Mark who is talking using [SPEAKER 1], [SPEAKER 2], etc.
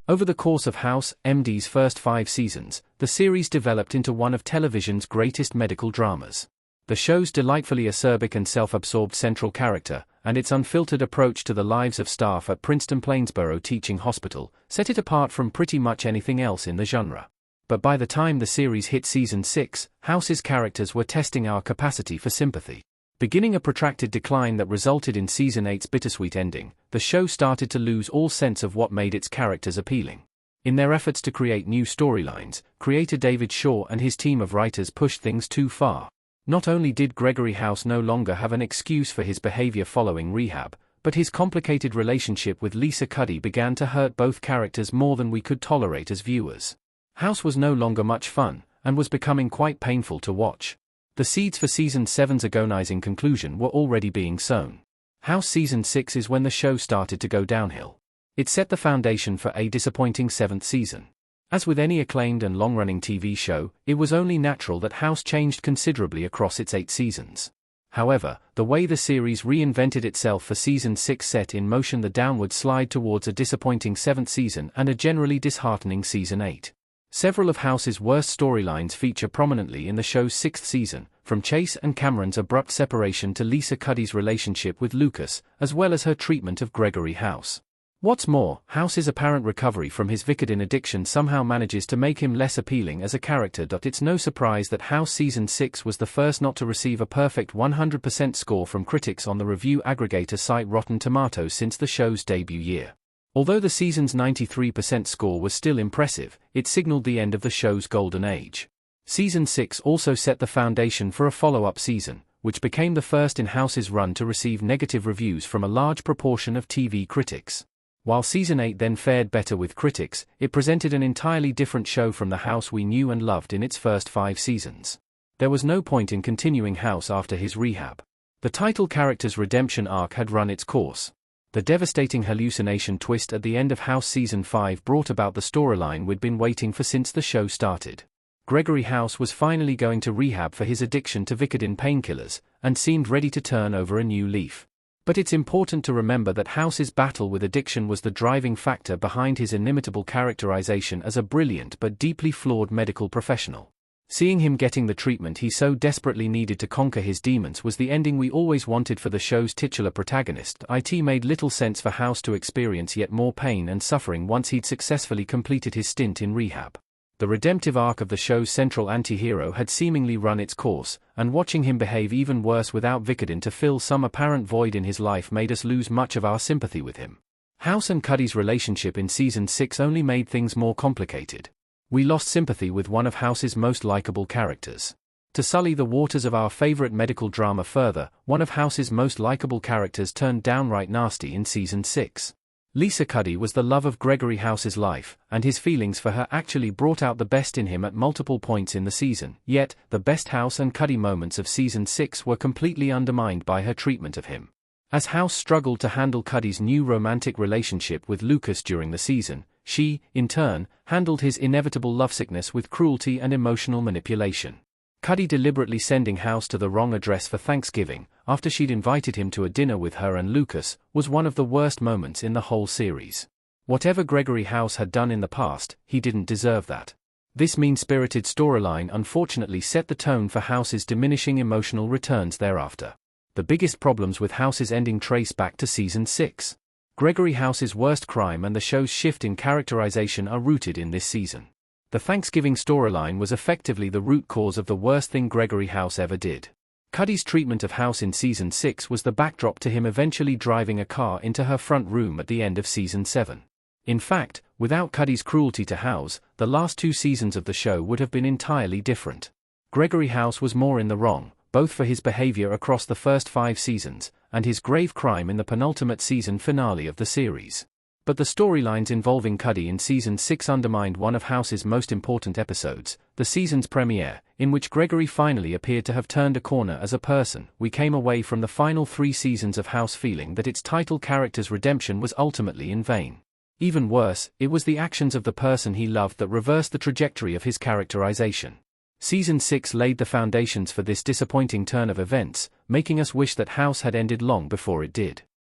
[SPEAKER 1] Over the course of House MD's first 5 seasons, the series developed into one of television's greatest medical dramas. The show's delightfully acerbic and self-absorbed central character, and its unfiltered approach to the lives of staff at Princeton Plainsboro Teaching Hospital, set it apart from pretty much anything else in the genre. But by the time the series hit Season 6, House's characters were testing our capacity for sympathy. Beginning a protracted decline that resulted in Season 8's bittersweet ending, the show started to lose all sense of what made its characters appealing. In their efforts to create new storylines, creator David Shaw and his team of writers pushed things too far. Not only did Gregory House no longer have an excuse for his behavior following rehab, but his complicated relationship with Lisa Cuddy began to hurt both characters more than we could tolerate as viewers. House was no longer much fun, and was becoming quite painful to watch. The seeds for Season 7's agonizing conclusion were already being sown. House Season 6 is when the show started to go downhill. It set the foundation for a disappointing 7th season. As with any acclaimed and long-running TV show, it was only natural that House changed considerably across its 8 seasons. However, the way the series reinvented itself for Season 6 set in motion the downward slide towards a disappointing 7th season and a generally disheartening Season 8. Several of House's worst storylines feature prominently in the show's 6th season, from Chase and Cameron's abrupt separation to Lisa Cuddy's relationship with Lucas, as well as her treatment of Gregory House. What's more, House's apparent recovery from his Vicodin addiction somehow manages to make him less appealing as a character. It's no surprise that House Season 6 was the first not to receive a perfect 100% score from critics on the review aggregator site Rotten Tomatoes since the show's debut year. Although the season's 93% score was still impressive, it signaled the end of the show's golden age. Season 6 also set the foundation for a follow-up season, which became the first in House's run to receive negative reviews from a large proportion of TV critics. While Season 8 then fared better with critics, it presented an entirely different show from the House we knew and loved in its first 5 seasons. There was no point in continuing House after his rehab. The title character's redemption arc had run its course. The devastating hallucination twist at the end of House Season 5 brought about the storyline we'd been waiting for since the show started. Gregory House was finally going to rehab for his addiction to Vicodin painkillers, and seemed ready to turn over a new leaf. But it's important to remember that House's battle with addiction was the driving factor behind his inimitable characterization as a brilliant but deeply flawed medical professional. Seeing him getting the treatment he so desperately needed to conquer his demons was the ending we always wanted for the show's titular protagonist. It made little sense for House to experience yet more pain and suffering once he'd successfully completed his stint in rehab. The redemptive arc of the show's central anti-hero had seemingly run its course, and watching him behave even worse without Vicodin to fill some apparent void in his life made us lose much of our sympathy with him. House and Cuddy's relationship in Season 6 only made things more complicated. We lost sympathy with one of House's most likable characters. To sully the waters of our favorite medical drama further, one of House's most likable characters turned downright nasty in Season 6. Lisa Cuddy was the love of Gregory House's life, and his feelings for her actually brought out the best in him at multiple points in the season. Yet, the best House and Cuddy moments of Season 6 were completely undermined by her treatment of him. As House struggled to handle Cuddy's new romantic relationship with Lucas during the season, she, in turn, handled his inevitable lovesickness with cruelty and emotional manipulation. Cuddy deliberately sending House to the wrong address for Thanksgiving, after she'd invited him to a dinner with her and Lucas, was one of the worst moments in the whole series. Whatever Gregory House had done in the past, he didn't deserve that. This mean-spirited storyline unfortunately set the tone for House's diminishing emotional returns thereafter. The biggest problems with House's ending trace back to Season 6. Gregory House's worst crime and the show's shift in characterization are rooted in this season. The Thanksgiving storyline was effectively the root cause of the worst thing Gregory House ever did. Cuddy's treatment of House in Season 6 was the backdrop to him eventually driving a car into her front room at the end of Season 7. In fact, without Cuddy's cruelty to House, the last 2 seasons of the show would have been entirely different. Gregory House was more in the wrong, both for his behavior across the first 5 seasons, and his grave crime in the penultimate season finale of the series. But the storylines involving Cuddy in Season 6 undermined one of House's most important episodes, the season's premiere, in which Gregory finally appeared to have turned a corner as a person. We came away from the final 3 seasons of House feeling that its title character's redemption was ultimately in vain. Even worse, it was the actions of the person he loved that reversed the trajectory of his characterization. Season 6 laid the foundations for this disappointing turn of events, making us wish that House had ended long before it did.